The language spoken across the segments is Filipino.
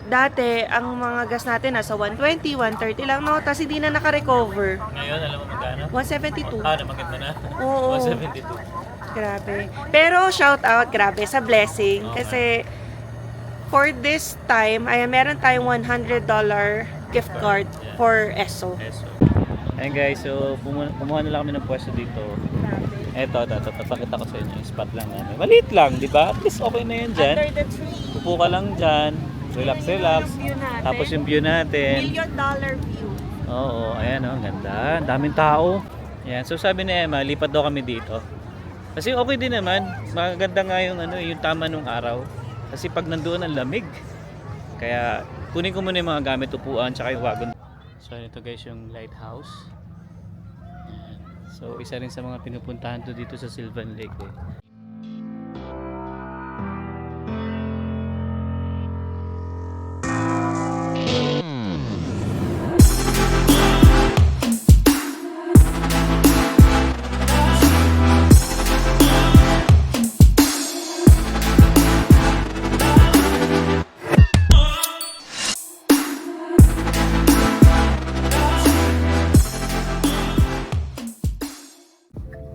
Dati, ang mga gas natin nasa 120, 130 lang, no? Tapos hindi na naka-recover. Ngayon, alam mo magkano? 172. Nabanggit mo na. Oo. 172. Grabe. Pero shout out, grabe, sa blessing. Okay. Kasi for this time, ay meron tayong $100 gift card for ESO. Eso. Ayun guys, so kumuha na lang kami ng pwesto dito. Eto, papakita ko sa inyo yung spot lang namin. Maliit lang, di ba? At least okay na yun dyan. Under the tree. Upo ka lang dyan. Relax. Yung view natin. Tapos yung view natin. $1 million view. Oo, ayan o, ang ganda. Ang daming tao. Ayan, so sabi ni Emma, lipat daw kami dito. Kasi okay din naman. Maganda nga yung, yung tama nung araw. Kasi pag nandoon ang lamig. Kaya kunin ko muna yung mga gamit, upuan, tsaka yung wagon. So ito guys yung lighthouse. Ayan. So isa rin sa mga pinupuntahan to dito sa Sylvan Lake.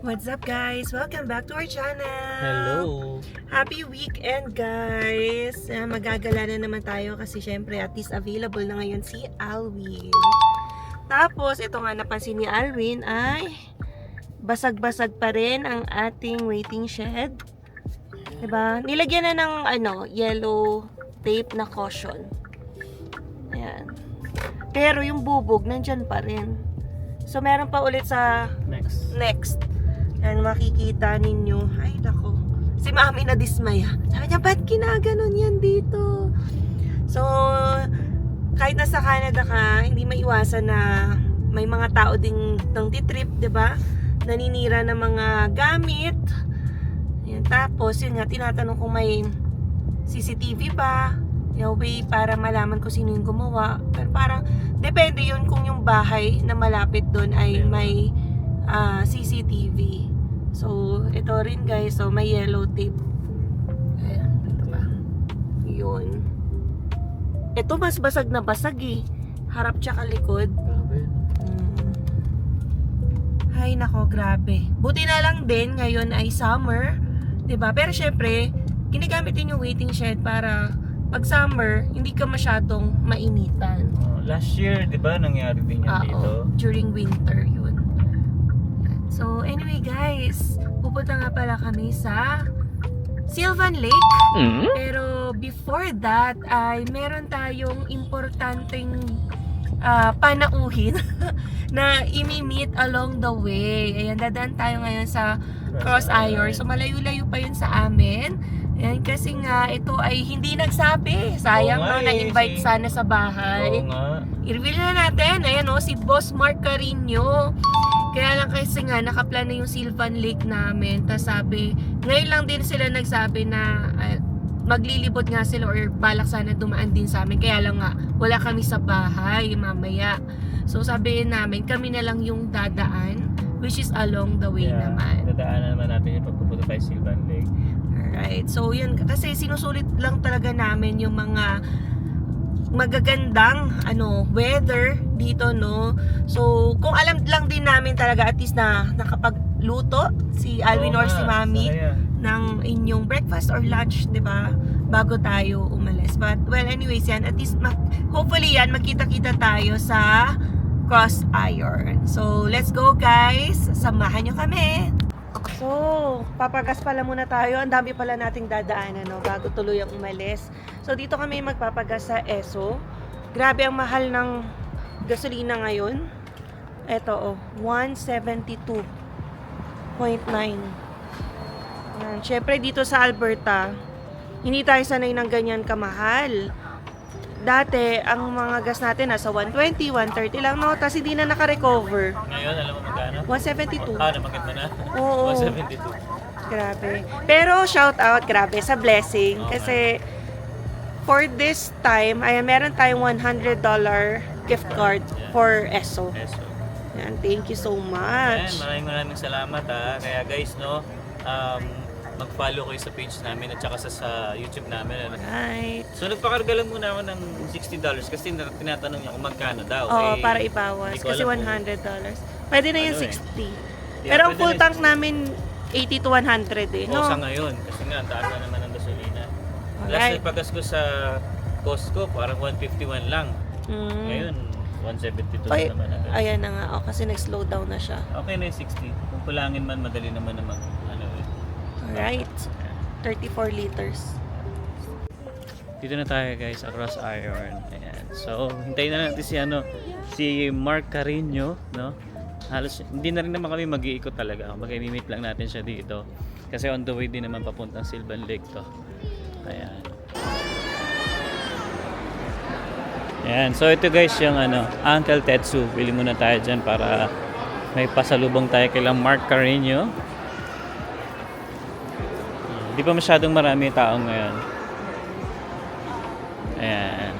What's up guys? Welcome back to our channel. Hello! Happy weekend guys. Magagala na naman tayo kasi syempre at least available na ngayon si Alwin. Tapos ito nga napansin ni Alwin ay basag-basag pa rin ang ating waiting shed. Diba? Nilagyan na ng yellow tape na caution. Ayan. Pero yung bubog nandyan pa rin. So meron pa ulit sa next. Yan, makikita ninyo. Ay, nako. Si Mami na dismaya. Sabi niya, ba't ginaganon yan dito? So, kahit nasa Canada ka, hindi maiwasan na may mga tao ding nang titrip, diba? Naninira ng mga gamit. Yan, tapos, yun nga, tinatanong kung may CCTV ba? Yung way para malaman kung sino yung gumawa. Pero parang, depende yun kung yung bahay na malapit doon ay may CCTV. So, ito rin guys. So, may yellow tape. Ayan, ito ba? Yun. Ito mas basag na basag eh. Harap tsaka likod. Grabe. Ay, nako, grabe. Buti na lang din, ngayon ay summer. 'Di ba? Pero syempre, ginagamit din yung waiting shed para pag summer, hindi ka masyadong mainitan. Last year, di ba, nangyari din yan dito? During winter yun. So, anyway guys, pupunta nga pala kami sa Sylvan Lake. Pero before that, ay meron tayong importanteng panauhin na imi-meet along the way. Ayan, dadaan tayo ngayon sa Cross Iron. So, malayo-layo pa yun sa amin. Ayan, kasi nga, ito ay hindi nagsabi. Sayang no, na-invite sana sa bahay. Oo nga. I-reveal na natin. Ayan o, si Boss Mark Carino. Kaya lang kasi nga, nakaplan na yung Sylvan Lake namin. Tapos sabi, ngayon lang din sila nagsabi na maglilibot nga sila or balak sana dumaan din sa amin. Kaya lang nga, wala kami sa bahay mamaya. So sabihin namin, kami na lang yung dadaan, which is along the way naman. Dadaanan naman natin yung pagpupunta tayo sa Sylvan Lake. Alright, so yun, kasi sinusulit lang talaga namin yung mga magagandang weather dito, no? So, kung alam lang din namin talaga at least na nakapagluto si Alwin or si Mami ng inyong breakfast or lunch, 'di ba? Bago tayo umalis. But well, anyways, yan at least hopefully yan magkita-kita tayo sa Cross Iron. So, let's go guys. Samahan niyo kami. So, papagas pala muna tayo. Ang dami pala nating dadaanan, no, bago tuluyang umalis. So, dito kami magpapagas sa ESO. Grabe ang mahal ng gasolina ngayon. Ito, 172.9. Siyempre, dito sa Alberta, hindi tayo sanay ng ganyan kamahal. Dati, ang mga gas natin nasa 120, 130 lang, no? Tapos hindi na naka-recover. Ngayon, alam mo magkano? 172. Nabanggit mo na? Oo. 172. Grabe. Pero shout out, grabe, sa blessing. Kasi for this time, ay meron tayong $100 gift card for ESO. Yan, thank you so much. Maraming salamat ha. Kaya guys, no, mag-follow kayo sa page namin at saka sa YouTube namin. Ano. Right. So nagpakarga lang muna ako ng $60 kasi tinatanong niya kung magkano daw. Oo, Eh, para ibawas. hindi ko Kasi alam kung- $100. Pwede na yung Ano eh. 60. Yeah, Pero ang pwede full na tank 60. namin 80 to 100 eh, Oo, no? sa ngayon. Kasi nga, ang taas na naman ang gasolina. Last Alright. na pagas ko sa Costco, parang 151 lang. Mm. Ngayon, 172 Ay, na naman agad. ayan na nga. Oh, kasi nag-slow down na siya. Okay na yung 60. Kung kulangin man, madali naman naman. Ano eh. Alright. 34 liters. Dito na tayo guys, across Iron. Ayan. So, hintayin na natin si Mark Carino, no? Halos, hindi na rin naman kami mag-iikot talaga. Mag-meet lang natin siya dito. Kasi on the way din naman papuntang Silvan Lake to. Ayan. Ayan. So, ito guys yung Uncle Tetsu. Bili muna tayo dyan para may pasalubong tayo kay Mark Carino. Hindi pa masyadong marami taong ngayon. Ayan.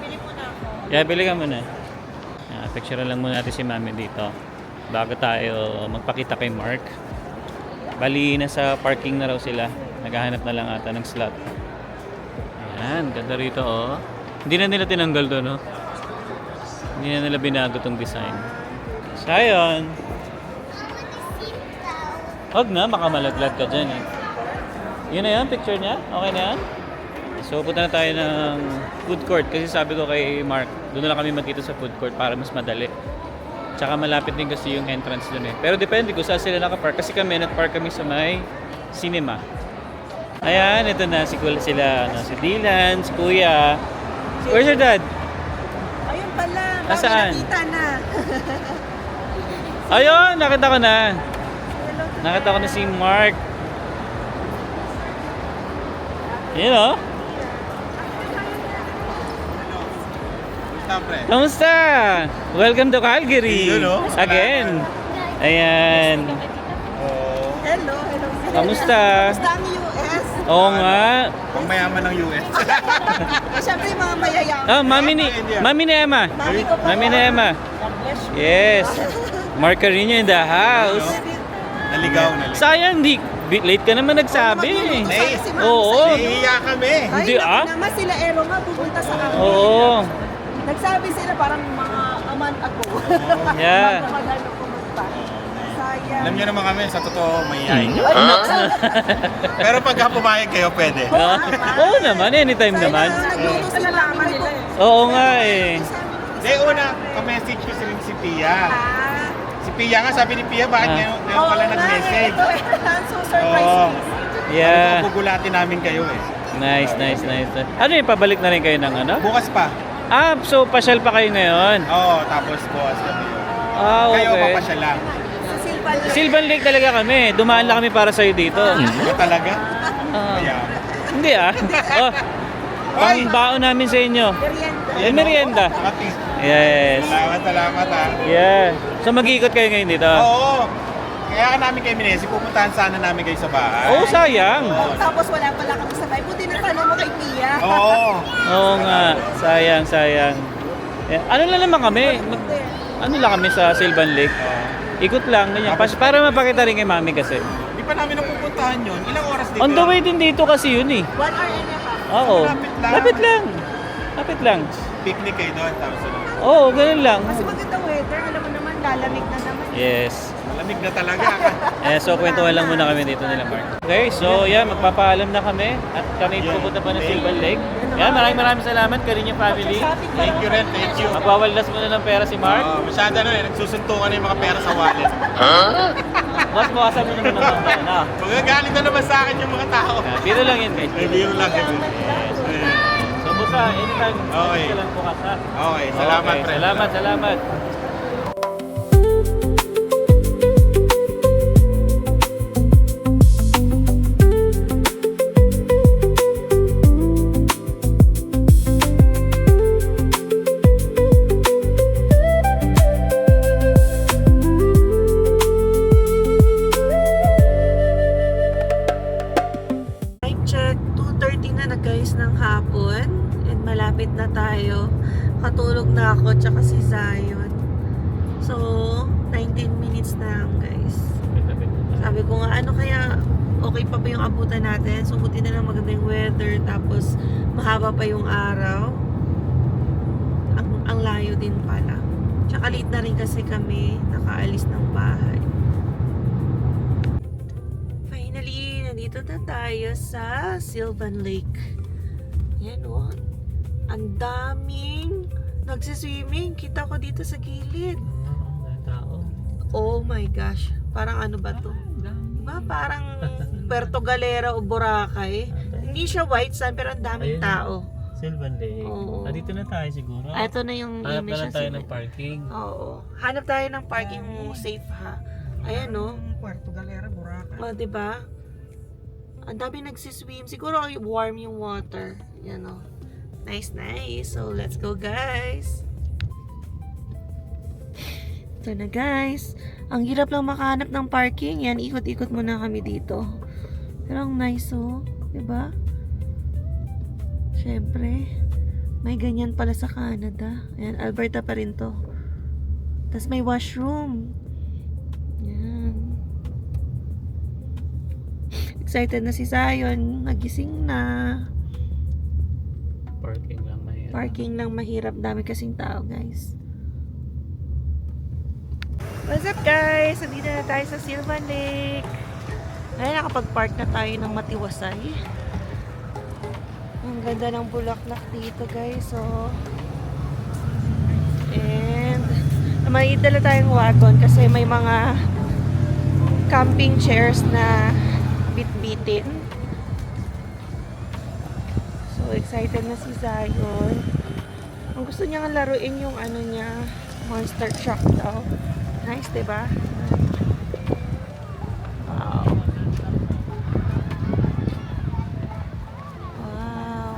Bili mo na ako. Yeah, bili ka muna. Picture lang muna natin si Mami dito bago tayo magpakita kay Mark. Bali, nasa parking na raw sila. Naghahanap na lang ata ng slot. Ayan, ganda rito oh. Hindi na nila tinanggal doon, no? Hindi na nila binago tong design. So, ayun. Huwag na, makamalaglag ka dyan eh. Yun na yun, picture niya? Okay na yan? So, punta na tayo ng food court kasi sabi ko kay Mark, doon na lang kami magkita sa food court para mas madali. Tsaka malapit din kasi yung entrance doon eh. Pero depende kung saan sila nakapark kasi kami, nagpark kami sa may cinema. Ayan, ito na si Dylan, si Kuya. Where's your dad? Ayun pala. Nasaan? Nakita na. Ayun, nakita ko na. Nakita ko na si Mark. Yun o. Kamusta? Welcome to Calgary. Yun, no? Again. Ayan. Hello. Kamusta? Kamusta ang US? Oo nga. Pang mayaman ng US. Siyempre yung mga mayayaman. Mami ni Emma. Mami ko pa. Mami ni Emma. God bless you. Yes. Mark Carino in the house. Naligaw. Sayang, late ka naman nagsabi. Hey, Oo. Nahihiya kami. Hindi, Ay, naman sila Ero nga pupunta sa akin. Oo. Nagsabi sila parang mga a month ago. Yeah. Magano pumunta. Sayang. Alam niyo naman kami, sa totoo, mahihayin niyo. Pero pagka pumayag kayo, pwede. Oo naman, anytime naman. Nagluto sila namin nila. Oo nga eh. Hindi, una, ka-message ko rin si Pia. Si Pia nga, sabi ni Pia, bakit ngayon pala nag-message? I'm so surprised. Oo. Yeah. Pupugulatin namin kayo eh. Nice. Ano yung pabalik na rin kayo ng ano? Bukas pa. So pasyal pa kayo ngayon? Oo, tapos bukas kami yun. Kayo, Okay. papasyal lang. Sa Silvan Lake. Silvan Lake talaga kami. Dumaan lang kami para sa'yo dito. Ito talaga? Ah. Mayaman. Hindi ah. Oh, Ay! pang baon namin sa inyo. Merienda. Yan, merienda. Pati. Yes. Salamat ha. Yeah. So mag-iikot kayo ngayon dito? Oo. Kaya ka namin kay Minesi, pupuntahan sana namin kayo sa bahay. Oh, sayang. Tapos wala pala kami sabay. Buti na tanong mo kay Pia. Oo. Oo nga. Sayang. Yeah. Ano lang naman kami? Ano lang kami sa Silvan Lake? Ikot lang, ganyan. Para mapakita rin kay Mami kasi. Di pa namin napupuntahan yun. Ilang oras dito? On the way din dito kasi yun eh. 1 hour and a half. Oo. Lapit lang. Lapit lang. Picnic kayo doon. Tapos ano? Oo, ganun lang. Kasi maganda weather. Alam mo naman, lalamig na naman. Yes. Malamig na talaga. So kwentuhan lang muna kami dito nila Mark. Okay, so yeah, magpapaalam na kami at kami pupunta pa ng Silvan Lake. Yan, maraming salamat Carino family. Thank you rin. Thank you. Magwawaldas muna ng pera si Mark. Masyado nagsusuntukan na yung mga pera sa wallet. Mas bawasan mo naman ng mga na. Magagalit na naman sa akin yung mga tao. Biro lang yun guys. May biro lang yun. So busa, anytime. Okay. Ka lang bukas ha. Okay, salamat Okay, friend. Salamat. Time check, 2:30 na guys ng hapon. And malapit na tayo. Katulog na ako tsaka si Zion. So, 19 minutes na lang guys. Sabi ko nga, ano kaya okay pa ba yung abutan natin. So, buti na lang maganda yung weather. Tapos, mahaba pa yung araw. Ang layo din pala. Tsaka late na rin kasi kami nakaalis ng bahay. Finally, nandito na tayo sa Sylvan Lake. Yan o. Ang daming nagsiswimming. Kita ko dito sa gilid. Tao. Oh my gosh. Parang ano ba to? Diba? Parang Puerto Galera o Boracay. Hindi siya white sand pero ang daming Ayun. tao. Sylvan Lake. Oo. Dito na tayo siguro. Ito na yung Hanap na image lang na tayo sila. ng parking. Oo. Hanap tayo ng parking mo safe ha. Ayan no. Puerto Galera, Boracay. O, diba? Ang dami nagsiswim. Siguro warm yung water. Yan o. Nice, nice. So, let's go guys. Ito na guys. Ang hirap lang makahanap ng parking. Yan, ikot-ikot muna kami dito. Pero ang nice oh. Diba? Siyempre. May ganyan pala sa Canada. Ayan, Alberta pa rin to. Tapos may washroom. Yan. Excited na si Zion. Nagising na. Parking lang mahirap. Parking lang mahirap. Dami kasing tao, guys. What's up, guys? Nandito na tayo sa Sylvan Lake. Ngayon, nakapag-park na tayo ng matiwasay. Ang ganda ng bulaklak dito, guys. So, and may dala tayong wagon kasi may mga camping chairs na bit-bitin. So, excited na si Zion. Ang gusto niya nga laruin yung ano niya, monster truck daw. Nice, diba? Wow. Wow.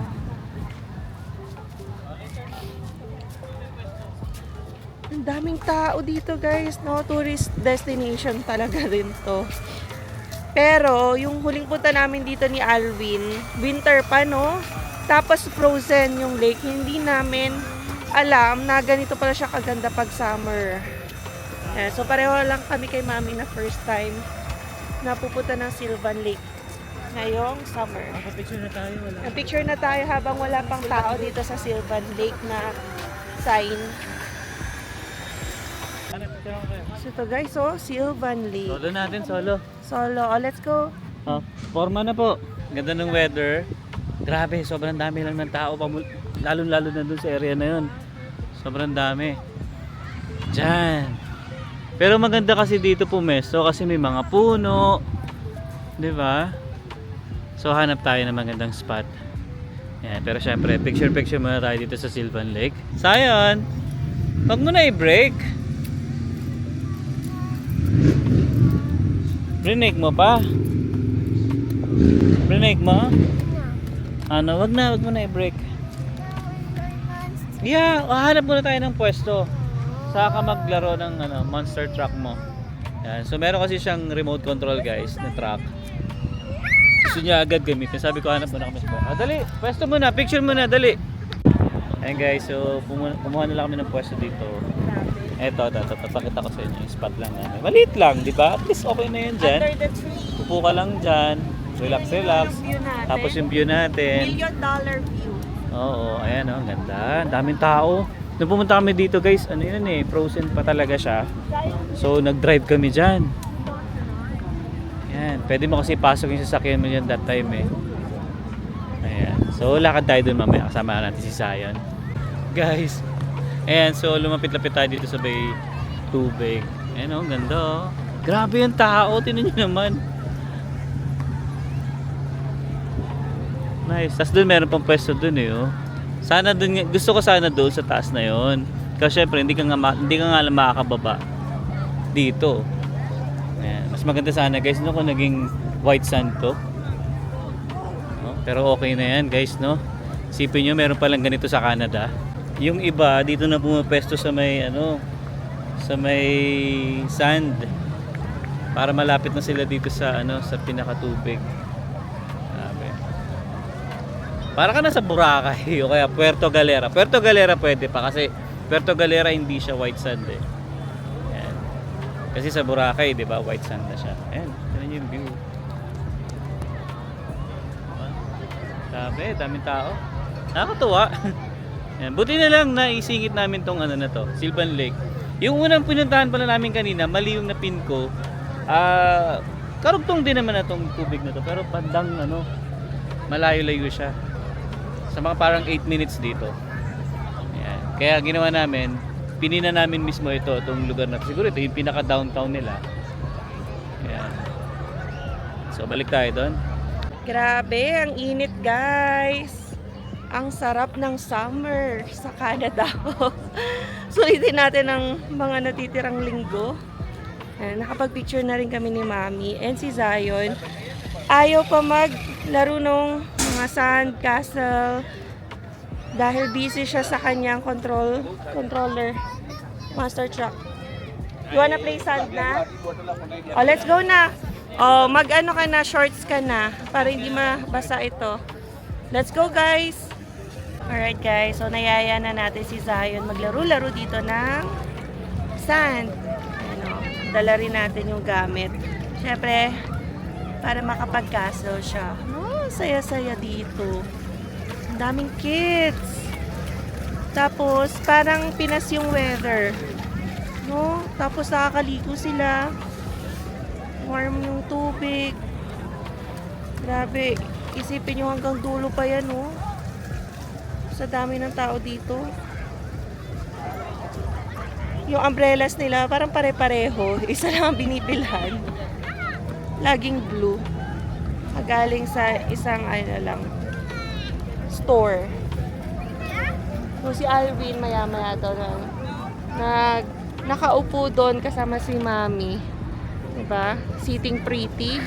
Ang daming tao dito, guys, no? Tourist destination talaga rin to. Pero, yung huling punta namin dito ni Alvin, winter pa, no? Tapos frozen yung lake. Hindi namin alam na ganito pala siya kaganda pag summer. So, pareho lang kami kay Mami na first time na pupunta ng Sylvan Lake ngayong summer. Picture na tayo. Wala. Picture na tayo habang wala pang tao dito sa Sylvan Lake na sign. So, ito guys, oh, Sylvan Lake. Solo natin, solo. Solo. Oh, let's go. Oh, forma na po. Ganda ng weather. Grabe, sobrang dami lang ng tao. Lalo-lalo na dun sa area na yun. Sobrang dami. Diyan. Pero maganda kasi dito pumesto kasi may mga puno. 'Di ba? So hanap tayo ng magandang spot. Yan, pero syempre, picture-picture muna tayo dito sa Sylvan Lake. Zion, wag mo na i-break. Brinake mo pa? Brinake mo? Ano, wag mo na i-break. Yeah, hanap muna tayo ng pwesto. Saka maglaro ng monster truck mo. Yan. So meron kasi siyang remote control guys na truck. Gusto niya agad gamitin. Sabi ko hanap muna kami sa dali, pwesto muna, picture muna, dali. Ayan guys, so kumuha na lang kami ng pwesto dito. Eto, papakita ko sa inyo yung spot lang namin. Maliit lang, di ba? At least okay na yun dyan. Under the tree. Upo ka lang dyan. Relax. Yung view natin. Tapos yung view natin. $1 million view. Oo, ayan ang ganda. Ang daming tao. Nung pumunta kami dito guys, ano yun frozen pa talaga siya. So nag-drive kami dyan. Ayan, pwede mo kasi pasok yung sasakyan mo dyan that time Ayan, so lakad tayo dun mamaya. Kasama natin si Zion. Guys, ayan, so lumapit-lapit tayo dito sa may tubig. Ayan ang ganda Grabe yung tao, tingnan nyo naman. Nice, tapos dun meron pang pwesto dun Sana dun, gusto ko sana doon sa taas na yon. Kasi syempre hindi ka nga lang makakababa dito. Ayan. Mas maganda sana guys kung naging white sand to. No? Pero okay na yan guys no. Isipin nyo meron palang ganito sa Canada. Yung iba dito na pumapesto sa may sa may sand. Para malapit na sila dito sa sa pinakatubig. Para ka na sa Boracay o kaya Puerto Galera. Puerto Galera pwede pa kasi Puerto Galera hindi siya white sand Ayan. Kasi sa Boracay, 'di ba, white sand na siya. Ayan, tingnan niyo yung view. Grabe, daming tao. Nakakatuwa. Yan, buti na lang naisingit namin tong ano na to, Silvan Lake. Yung unang pinuntahan pala namin kanina, mali yung napin ko. Karugtong din naman na tong tubig na to, pero bandang ano, malayo-layo siya. Sa mga parang 8 minutes dito. Yan. Kaya ginawa namin, pinina namin mismo itong lugar na to. Siguro ito yung pinaka-downtown nila. Yan. So balik tayo doon. Grabe, ang init guys. Ang sarap ng summer sa Canada. Sulitin natin ang mga natitirang linggo. Ayan, nakapag-picture na rin kami ni Mami and si Zion. Ayaw pa maglaro ng mga sand castle dahil busy siya sa kanyang controller master truck. You wanna play sand na? Oh, let's go na. Oh, mag-ano ka na, shorts ka na para hindi mabasa ito. Let's go guys. Alright guys, so nayaya na natin si Zion maglaro-laro dito ng sand. Ano, dala rin natin yung gamit. Siyempre, para makapag-castle siya. Oh, saya-saya dito. Ang daming kids. Tapos, parang Pinas yung weather. No? Tapos nakakaligo sila. Warm yung tubig. Grabe. Isipin nyo hanggang dulo pa yan, no? Sa dami ng tao dito. Yung umbrellas nila parang pare-pareho. Isa lang ang binibilhan. Laging blue. Galing sa isang store. So si Alvin maya-maya daw nakaupo doon kasama si Mami. Diba? Sitting pretty.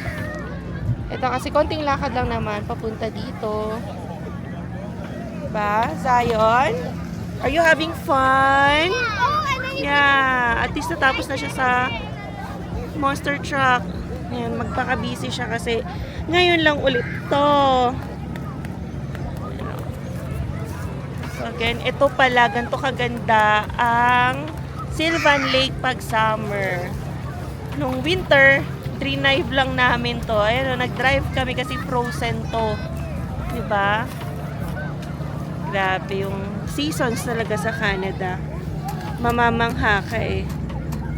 Ito kasi konting lakad lang naman papunta dito. Diba? Zion? Are you having fun? Yeah. At least natapos na siya sa monster truck. Ayan, magpaka-busy siya kasi ngayon lang ulit to. So again, ito pala, ganito kaganda ang Silvan Lake pag summer. Nung winter, drive lang namin to. Ayan, nag-drive kami kasi frozen to. Diba? Grabe yung seasons talaga sa Canada. Mamamangha ka eh.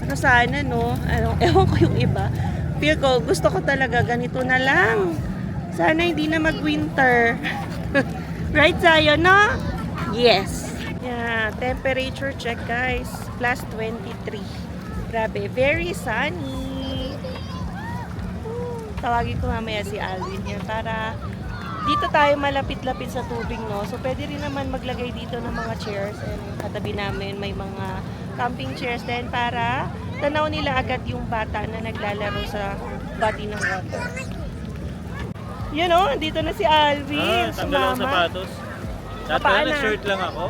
Ano sana no? Ewan ko yung iba. Feel ko, gusto ko talaga ganito na lang. Sana hindi na mag-winter. Right, Zion, no? Yes. Yeah, temperature check guys. Plus 23. Grabe, very sunny. Tawagin ko mamaya si Alvin yan para dito tayo malapit-lapit sa tubig, no? So, pwede rin naman maglagay dito ng mga chairs. Ayan, katabi namin may mga camping chairs din para tanaw nila agad yung bata na naglalaro sa body ng water. Yun, no? Dito na si Alvin. Tanggal ako sapatos. Dati Paano? nag-shirt lang ako.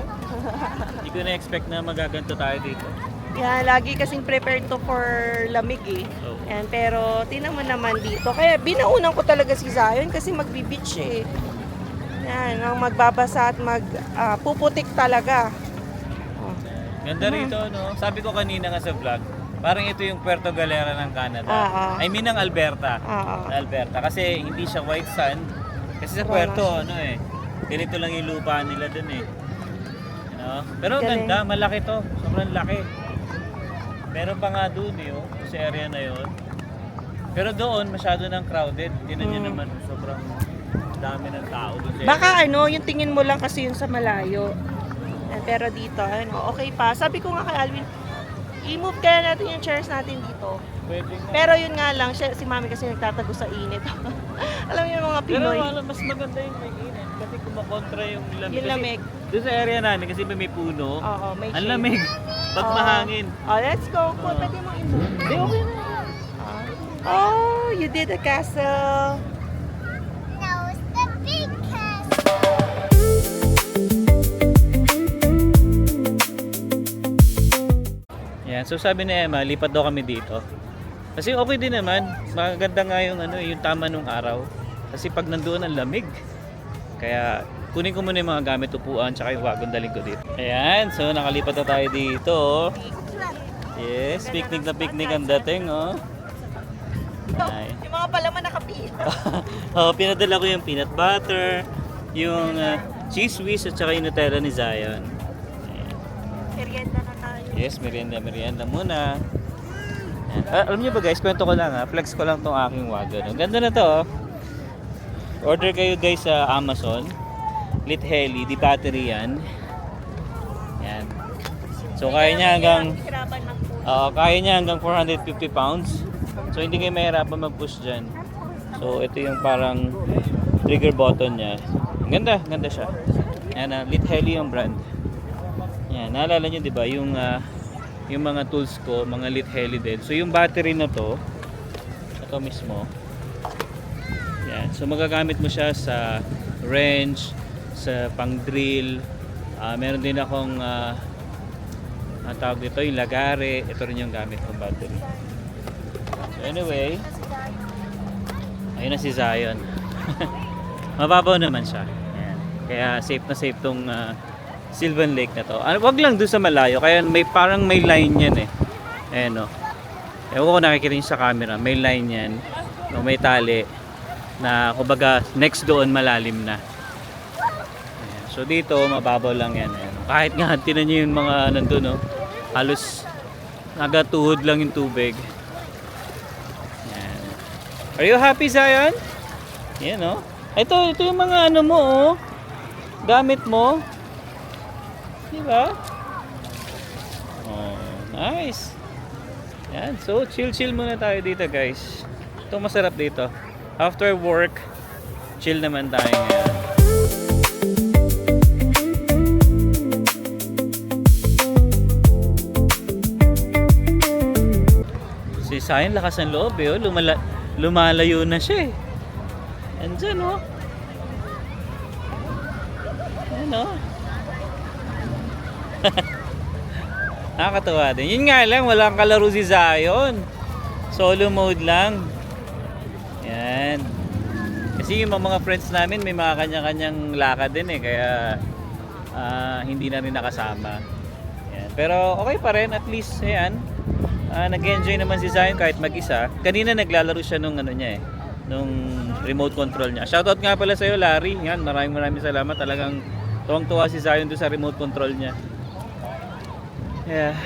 Hindi ko na-expect na magaganto tayo dito. Yan, lagi kasing prepared to for lamig eh. Oh. Yan, pero tinan mo naman dito. Kaya binaunan ko talaga si Zion kasi magbi-beach eh. Yan, ang magbabasa at puputik talaga. Oh. Ganda rito, no? Sabi ko kanina nga sa vlog, parang ito yung Puerto Galera ng Canada. I mean ng Alberta. Alberta. Kasi hindi siya white sand. Kasi sa Puerto, ano eh, ganito lang yung lupa nila dun eh. No? Pero Galing. ganda, malaki to. Sobrang laki. Meron pa nga doon eh, oh, sa area na yon. Pero doon, masyado nang crowded. Tingnan nyo naman, sobrang dami ng tao doon. Baka yung tingin mo lang kasi yun sa malayo. Pero dito, okay pa. Sabi ko nga kay Alvin, i-move kaya natin yung chairs natin dito. Pwede nga. Pero yun nga lang, si Mami kasi nagtatago sa init. Alam niyo yung mga Pero Pinoy. mas maganda yung may init. Kasi kumakontra yung lamig. Yung lamig. Doon sa area namin, kasi may puno. Oo, may Ang shade. lamig. Pag mahangin. Oh, let's go. Pwede mo i-move. Hindi, okay na. Oh, you did a castle. Now it's the big castle. Yan, so sabi ni Emma, lipat daw kami dito. Kasi okay din naman, maganda nga yung yung tama nung araw. Kasi pag nandoon ang lamig. Kaya kunin ko muna yung mga gamit, upuan, tsaka yung wagon daling ko dito. Ayan, so nakalipat na tayo dito. Yes, picnic na picnic ang dating, oh. Ay. Yung mga palaman nakapila. Oh, pinadala ko yung peanut butter, yung cheese whiz at saka yung Nutella ni Zion. Ayan. Merienda na tayo. Yes, merienda muna. Ayan. Alam niyo ba guys, kwento ko lang flex ko lang tong aking wagon. Ang ganda na to. Order kayo guys sa Amazon. Lit Heli, di battery yan. Yan. So kaya niya hanggang Hirapan ng puso. kaya niya hanggang 450 pounds. So hindi kayo mahirapan mag-push dyan. So ito yung parang trigger button niya. Ang ganda siya. Yan, Lit Heli yung brand. Yan, naalala niyo 'di ba yung mga tools ko, mga Lit Heli din. So yung battery na to, ito mismo. Yan. So magagamit mo siya sa wrench, sa pang-drill. Meron din akong ang tawag dito, yung lagare. Ito rin yung gamit kong battery. So anyway, ayun na si Zion. Mababaw naman siya. Ayan. Kaya safe na safe tong Sylvan Lake na to. Wag lang doon sa malayo. Kaya parang may line yan eh. Ayan o. Ewan ko nakikita nyo sa camera. May line yan. No, may tali. Na kumbaga next doon malalim na. Ayan. So dito mababaw lang yan. Ayan. Kahit nga tinan nyo yung mga nandun no. Halos nagatuhod lang yung tubig. Ayan. Are you happy, Zion? Yan no. Ito yung mga ano mo oh. Gamit mo. Diba? Oh, nice. Yan. So chill muna tayo dito guys. Ito masarap dito. After work, chill naman tayo ngayon. Si Zion lakas ng loob eh. Oh. Lumalayo na siya eh. Andyan oh. Ayan oh. Nakakatawa din. Yun nga lang, walang kalaro si Zion. Solo mode lang. Yan. Kasi yung mga friends namin may mga kanya-kanyang lakad din eh. Kaya hindi na rin nakasama. Yan. Pero okay pa rin. At least, ayan. Nag-enjoy naman si Zion kahit mag-isa. Kanina naglalaro siya nung ano niya eh. Nung remote control niya. Shoutout nga pala sa'yo Larry. Yan, maraming salamat. Talagang tuwang-tuwa si Zion doon sa remote control niya. Yeah.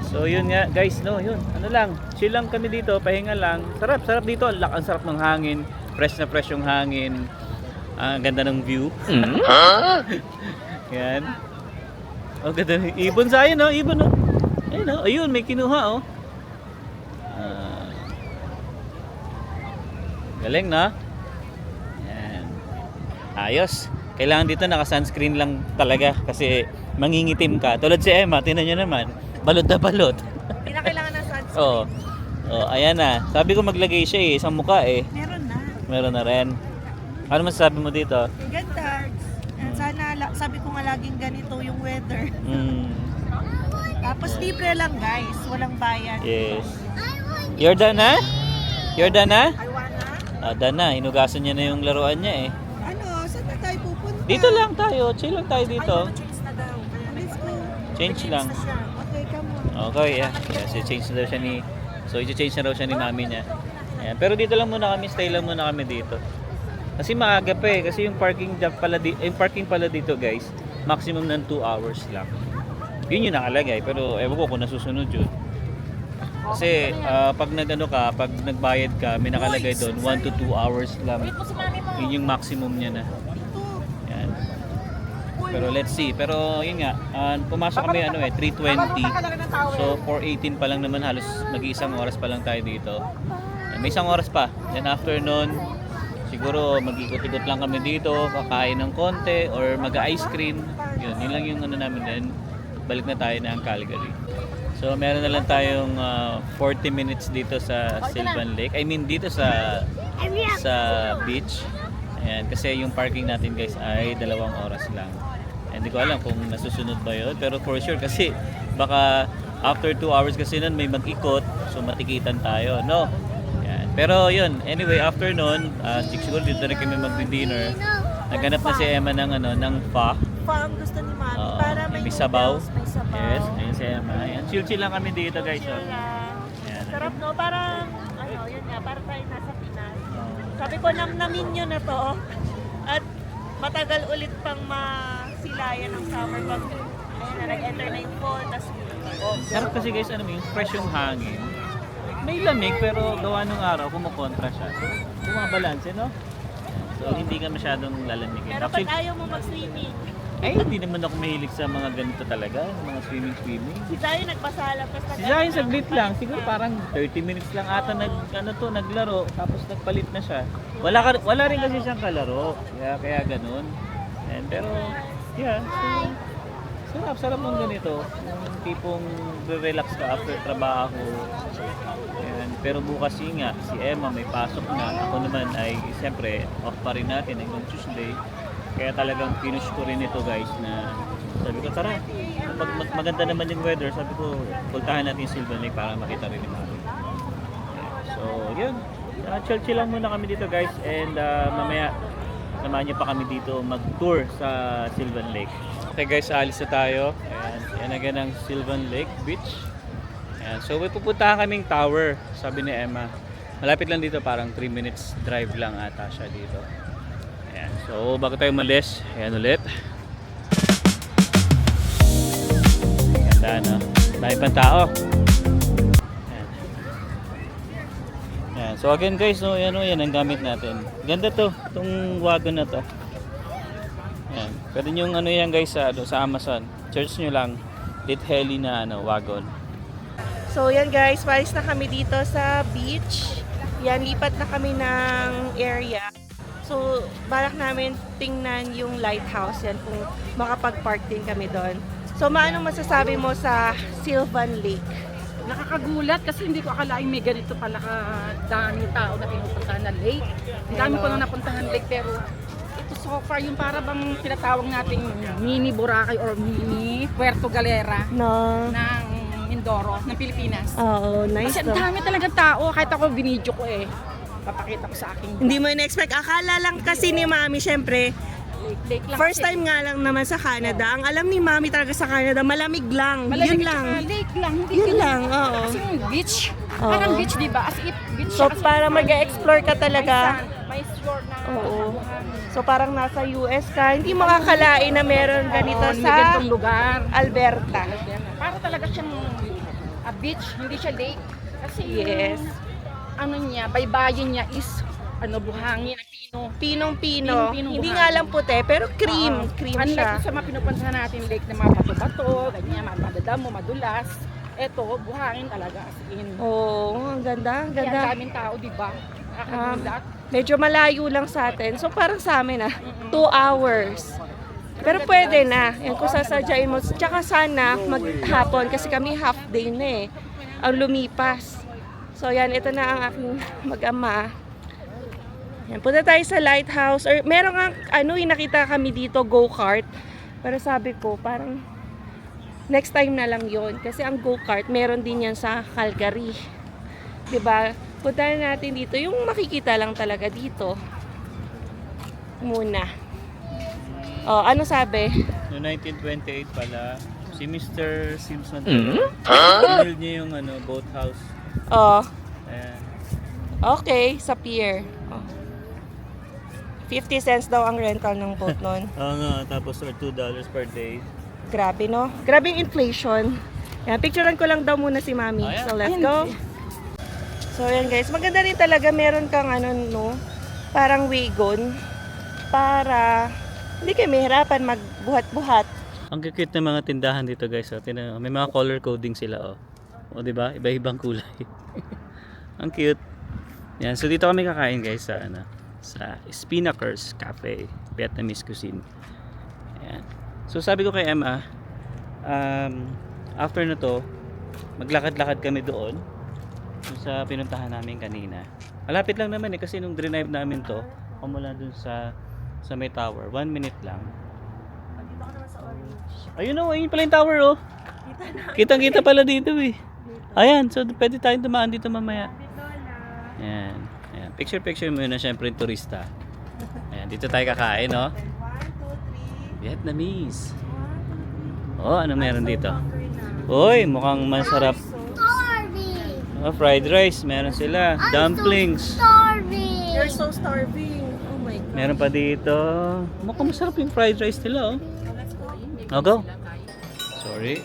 So yun nga guys, no, yun. Ano lang, chill lang kami dito, pahinga lang. Sarap dito, ang sarap ng hangin. Fresh na fresh yung hangin. Ang ganda ng view. Yan. Oh, ganda ng ibon Zion, no? Ibon, no? Ayun, no? Ayun, may kinuha, oh. Galing, no? Yan. Ayos. Kailangan dito naka-sunscreen lang talaga kasi mangingitim ka. Tulad si Emma, tinan nyo naman. Balot na balot. Hindi na kailangan ng sunscreen. Oo. Oh, ayan na. Sabi ko maglagay siya eh, isang mukha eh. Meron na. Meron na rin. Ano masasabi mo dito? Ganda. Sana, sabi ko nga laging ganito yung weather. Tapos libre lang guys. Walang bayad. Yes. You're done na? You're done na? I wanna. Done na. Hinugasan niya na yung laruan niya eh. Ano? Saan na tayo pupunta? Dito lang tayo. Chill lang tayo dito. Ay, change na daw. Let's go. Change lang. Na siya. Okay, come on. Okay, yeah. So, change na daw siya ni... So, i-change na daw siya ni mami niya. Ayan. Pero dito lang muna kami. Stay lang muna kami dito. Kasi maaga pa eh. Kasi yung parking pala, yung parking pala dito guys, maximum ng 2 hours lang. Yun yung nakalagay. Pero ewan ko kung nasusunod yun. Kasi pag pag nagbayad ka, may nakalagay doon 1 to 2 hours lang. Yun yung maximum niya na. Yan. Pero let's see. Pero yun nga, pumasok kami 3:20. So 4:18 pa lang naman, halos mag-iisang oras pa lang tayo dito. May isang oras pa. Then after nun, siguro mag-ikot-ikot lang kami dito, kakain ng konti or mag-ice cream. Yun lang yung namin din. Balik na tayo ng Calgary. So meron na lang tayong 40 minutes dito sa Sylvan Lake. I mean dito sa beach. Ayan, kasi yung parking natin guys ay 2 oras lang. Hindi ko alam kung nasusunod ba yun. Pero for sure kasi baka after 2 hours kasi nun may mag-ikot. So matikitan tayo, no? Ayan. Pero yun, anyway after nun, siguro dito na kami mag-dinner. Naghanap na si Emma ng pho. Ang gusto ni Mami para may sabaw. noodles, may sabaw. Yes, ayun si Emma. Ayan, chill lang kami dito guys. Chill lang. Sarap no, parang yun nga, para tayo nasa Pinas. Sabi ko namnamin nyo na to. At matagal ulit pang masilayan ng summer pag ayun na, nag-enter na yung fall, tas Sarap kasi guys, ano yung fresh yung hangin. May lamig pero gawa ng araw, kumukontra siya. So, bumabalanse, no? So, hindi ka masyadong lalamigin. pero pag Actually, ayaw mo mag-swimming, ay, hindi naman ako mahilig sa mga ganito talaga, mga swimming. si Dayo nagpasalam, tapos Si Zayn saglit lang, siguro parang 30 minutes lang ata naglaro, tapos nagpalit na siya. Wala rin kasi siyang kalaro, kaya ganun. And, pero, yeah, so, sarap ng ganito. Yung tipong relax ka after trabaho. Ayan. Pero bukas yun nga, si Emma may pasok na. Ako naman ay, siyempre, off pa rin natin hanggang Tuesday. Kaya talagang pinush ko rin ito guys na sabi ko tara, pag maganda naman yung weather, sabi ko puntahan natin yung Sylvan Lake para makita rin ni Mami. So yun, chill lang muna kami dito guys and mamaya samahan niyo pa kami dito mag-tour sa Sylvan Lake. Okay guys, alis na tayo. Ayan again ang Sylvan Lake Beach. Ayan, so may pupuntahan kaming tower, sabi ni Emma. Malapit lang dito, parang 3 minutes drive lang ata siya dito. Ayan. So, bago tayo umalis, ayan ulit. Ganda, no? Dahil pang tao. Ayan. Ayan. So, again guys, no, yan ang gamit natin. Ganda to, itong wagon na to. Ayan. Pwede nyo ano yan guys sa Amazon. Search nyo lang, Litheli na wagon. So yan guys, palis na kami dito sa beach. Yan, lipat na kami ng area. So, balak namin tingnan yung lighthouse yan kung makapag-park din kami doon. So, maano masasabi mo sa Sylvan Lake? Nakakagulat kasi hindi ko akalain may ganito pala kadaming tao na pinupuntahan na lake. Ang dami ko na napuntahan lake pero ito so far yung para bang tinatawag nating mini Boracay or mini Puerto Galera No. ng Mindoro, ng Pilipinas. Oo, nice. Kasi ang dami talaga tao, kahit ako binidyo ko papakita ko sa akin. Hindi mo in-expect. Akala lang kasi ni Mami, syempre, Lake lang first kasi. time nga lang naman sa Canada. Ang alam ni Mami talaga sa Canada, malamig lang. Malamig Yun lang. tsaka lake lang, hindi Yun ganyan. lang, oo. Kasi yung beach, Oo. parang beach diba? As if beach So, siya kasi para mag-explore ka talaga. may shore na Oo. buhangin. So, parang nasa US ka. Hindi makakalain na meron ganito Oo, may sa ganitong lugar. Alberta. Para talaga siyang beach, hindi siya lake. Kasi Yes. yung, ano niya, baybayin niya is buhangin na pino. Pinong-pino. Pinong-pinong Hindi buhangin. nga lang puti, pero cream. Oo. Cream Unlike siya. sa mga pinupuntahan natin lake na mga bato-bato, ganyan, madadamo, madulas. Ito, buhangin talaga as in. Oo, ang ganda. Ang Kaya ang ganda. daming tao, di ba? Nakakagulat. Medyo malayo lang sa atin. So, parang sa amin 2 hours. Pero pwede na. Yan, kung sasadyain mo. Tsaka sana maghapon kasi kami half day na ang lumipas. So yan, ito na ang aking mag-ama. Yan, punta tayo sa lighthouse. Or meron nga, nakita kami dito, go-kart. Pero sabi ko, parang next time na lang yon. Kasi ang go-kart, meron din yan sa Calgary. 'Di ba? Punta na natin dito. Yung makikita lang talaga dito. Muna. Oh, ano sabi? No 1928 pala, si Mr. Simpson build niya yung boathouse. Oh, Ayan. okay, sa pier. Oh. 50 cents daw ang rental ng boat nun. Oo nga, tapos or $2 per day. Grabe, no? Grabe yung inflation. Yan, picturean ko lang daw muna si Mami. Ayan. So, let's go. So, yan guys. Maganda rin talaga. Meron kang parang wagon. Para hindi kayo mahirapan magbuhat-buhat. Ang cute ng mga tindahan dito guys. Oh. Tingnan mo, may mga color coding sila. O diba? Iba-ibang kulay. Ang cute. Yan. So dito kami kakain guys sa Spinnaker's Cafe, Vietnamese cuisine. Ayan. So sabi ko kay Emma, after na to, maglakad-lakad kami doon sa pinuntahan namin kanina. Malapit lang naman kasi nung drive namin to, mula dun sa may tower, 1 minute lang. Ayun ayun pala yung tower Kitang-kita pala dito Ayan, so pwede tayong dumaan dito mamaya. Ayan. Ayan. Picture muna syempre yung turista. Ayan, dito tayo kakain, Vietnamese. Ano meron dito? Uy, mukhang masarap. Starving. Fried rice, meron sila. Dumplings. Starving. You're so starving. Oh my Meron pa dito. Mukhang masarap yung fried rice nila, oh. Oh, go. Sorry.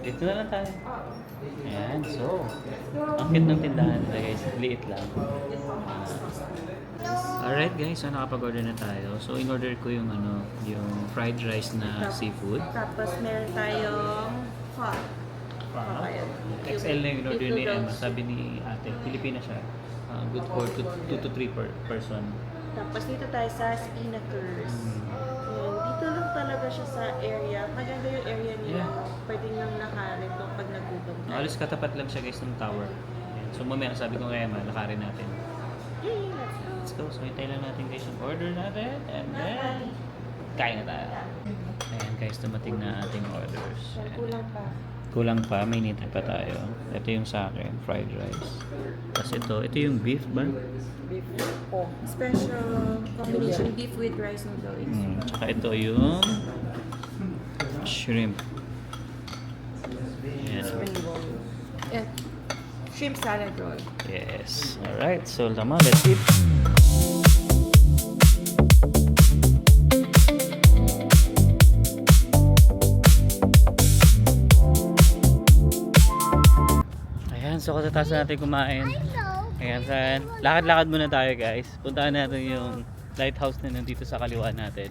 Dito na lang tayo. Ayan, so. Ang cute ng tindahan nila, guys. Liit lang. Alright, guys. So, nakapag-order na tayo. So, in-order ko yung yung fried rice na seafood. Tapos meron tayong pho. XL na yung in-order ni Emma. Sabi ni ate, Pilipina siya. Good for 2 to 3 per person. Tapos dito tayo sa Spinakers. Ayan, dito lang talaga siya sa area. Maganda yung area niya. Yeah. Pwedeng lang nakarin to pag nagutom ka. Alis katapat lang siya, guys, ng tower. Ayan. So, mamaya sabi ko kay Emma, lakarin natin. Yay, let's go. Let's go. So, hintayin lang natin, guys, yung order natin. And then, kain na tayo. Ayan, guys, dumating na ating orders. Yan, Ayan. kulang pa. Kulang pa, may nitid pa tayo. Ito yung sa akin, fried rice. Tapos ito yung beef ba? Special combination beef with rice noodles. Tsaka ito yung shrimp. Ayan. Spring roll. Yeah. Shrimp salad roll. Yes. Alright, so tama, let's eat. Ayan, so katatapos natin kumain. Ayan, saan? Lakad-lakad muna tayo, guys. Puntahan natin yung lighthouse na nandito sa kaliwa natin.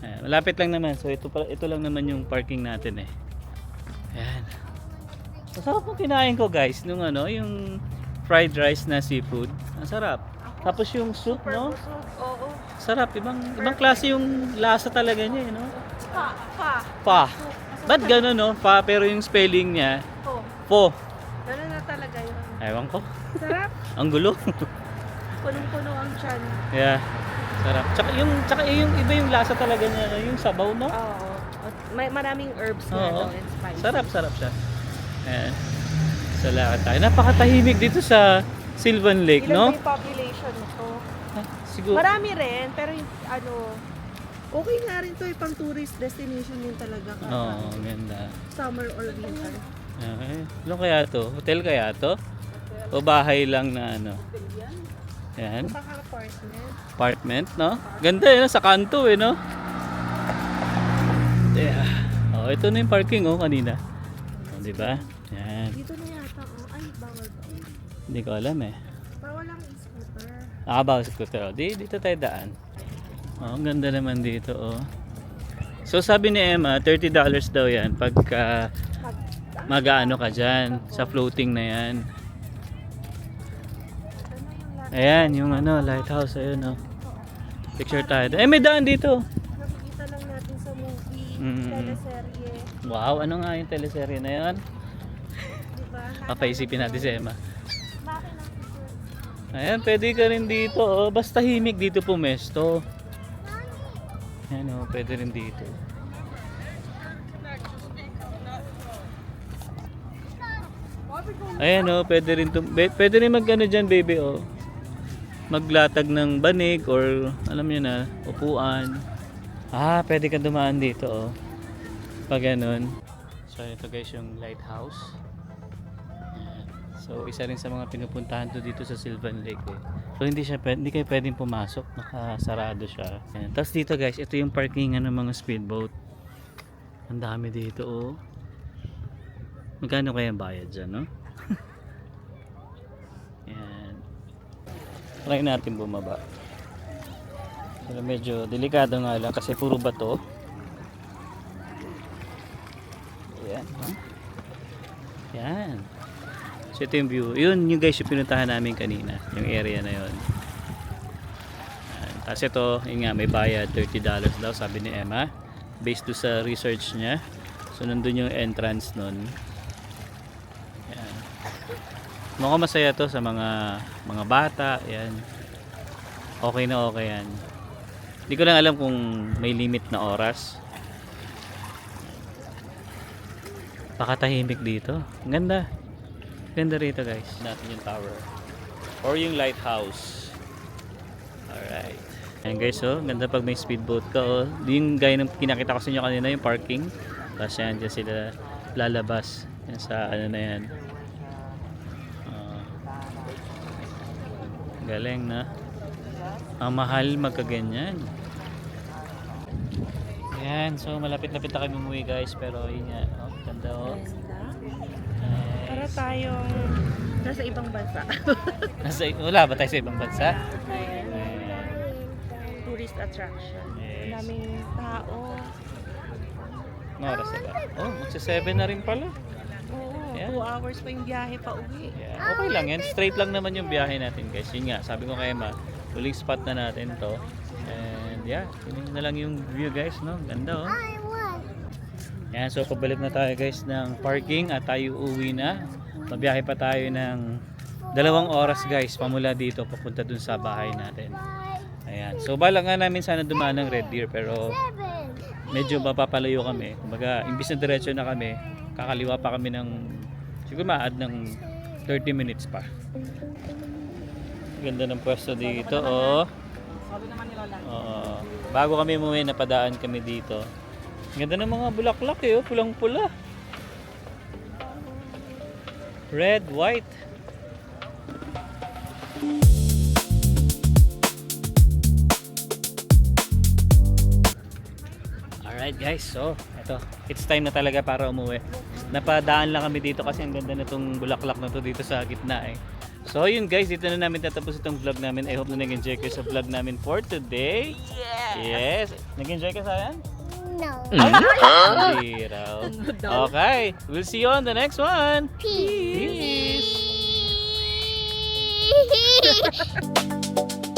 Ayan, malapit lang naman. So ito lang naman yung parking natin eh. Ayan. Masarap yung kinain ko, guys, nung yung fried rice na seafood. Ang sarap. Tapos yung soup, no? Oo. Sarap, ibang klase yung lasa talaga niya, no? Pa. Pa. Ba't gano'n, no? Pa, pero yung spelling niya, Po. po. Ganun na talaga yun. Ewan ko. Sarap. Ang gulo. Punong-puno ang tiyan. Yeah. Sarap. Tsaka yung iba yung lasa talaga niya, no? Yung sabaw, no? Oo. May maraming herbs na Oo. and spices. Sarap siya. Ayan. Sa lakad tayo. Napakatahimik dito sa Sylvan Lake, Ilan no? ba yung population nito? Siguro. Marami rin, pero yung, okay nga rin to, pang tourist destination din talaga. Oo, ganda. Summer or winter. Okay. Ano kaya to? Hotel kaya to? O bahay lang na Yan. Baka-apartment. Apartment, no? Ganda yun, sa kanto eh, no? Yeah. Oh, ito na yung parking, kanina. Oh, diba? Yan. Dito na yata, ay, bawal ba? Hindi ko alam eh. Bawal ang e-scooter. Bawal sa scooter. Dito tayo daan. Oh, ang ganda naman dito, oh. So, sabi ni Emma, $30 daw yan pagka mag-aano ka dyan sa floating na yan. Ayan, yung lighthouse, ayun, oh. Picture tayo. May daan dito. Nakikita lang natin sa movie, Mm. teleserye. Wow, ano nga yung teleserye na yan? Diba? Papaisipin natin si Emma. Bakit lang? Ayan, pwede ka rin dito, oh. Basta himig dito pumesto. Ayan, oh, pwede rin dito. Ayan, oh, pwede rin dyan, baby, oh. Maglatag ng banig or alam niyo na, upuan. Pwede ka dumaan dito, oh. Pag ganun. So, ito guys yung lighthouse. Ayan. So, isa rin sa mga pinupuntahan to dito sa Sylvan Lake, eh. So, hindi kayo pwedeng pumasok. Nakasarado siya. Ayan. Tapos dito guys, ito yung parkingan ng mga speedboat. Ang dami dito, oh. Magkano kaya ang bayad dyan, no? Ayan. Try natin bumaba. Pero medyo delikado nga lang kasi puro bato. Ayan, ha? Ayan. So ito yung view. Yun yung guys yung pinuntahan namin kanina. Yung area na yun. Ayan. Tapos ito, yun nga, may bayad. $30 daw sabi ni Emma. Based to sa research niya. So nandun yung entrance nun. Ayan. Mukhang masaya to sa mga bata. Ayan. Okay na okay yan. Hindi ko lang alam kung may limit na oras. Pakatahimik dito. Ang ganda. Ganda rito guys. Natin yung tower. Or yung lighthouse. Alright. Ayan guys, oh. Ganda pag may speedboat ka, oh. Yung gaya ng kinakita ko sa inyo kanina, yung parking. Tapos yan, dyan sila lalabas. Yan sa na yan. Galing na. Ang mahal magkaganyan. Ayan, so malapit-lapit na kami umuwi guys, pero yun nga, oh, ganda oh. Para Nice. tayong nasa ibang bansa. Wala ba tayo sa ibang bansa? Ayan. Ayan. Tourist attraction. Ang Yes. daming tao. Ano oras na ba? Oh, magsa-7 na rin pala. Oo, Ayan. 2 hours pa yung biyahe pa uwi. Yeah, okay lang yan. Straight lang naman yung biyahe natin guys. Yun nga, sabi ko kay Emma, huling spot na natin to. And yeah, yun na lang yung view guys, no? Ganda oh. I won. Yan, so pabalik na tayo guys ng parking at tayo uwi na. Mabiyahe pa tayo ng 2 oras guys pamula dito papunta dun sa bahay natin. Ayan. So bala nga namin sana dumaan ng Red Deer pero medyo mapapalayo kami. Kumbaga, imbis na diretso na kami, kakaliwa pa kami ng siguro ma-add ng 30 minutes pa. Ganda ng pwesto dito, oh. Sabi naman nila lang. Oo. Bago kami umuwi, napadaan kami dito. Ganda ng mga bulaklak eh, oh. Pulang-pula. Red, white. Alright guys, so ito, it's time na talaga para umuwi. Napadaan lang kami dito kasi ang ganda na itong bulaklak na to dito sa gitna eh. So yun guys, dito na namin tatapos itong vlog namin. I hope na nag-enjoy kayo sa vlog namin for today. Yes! Nag-enjoy ka sa yan? No. Hindi raw. Okay, we'll see you on the next one. Peace. Peace.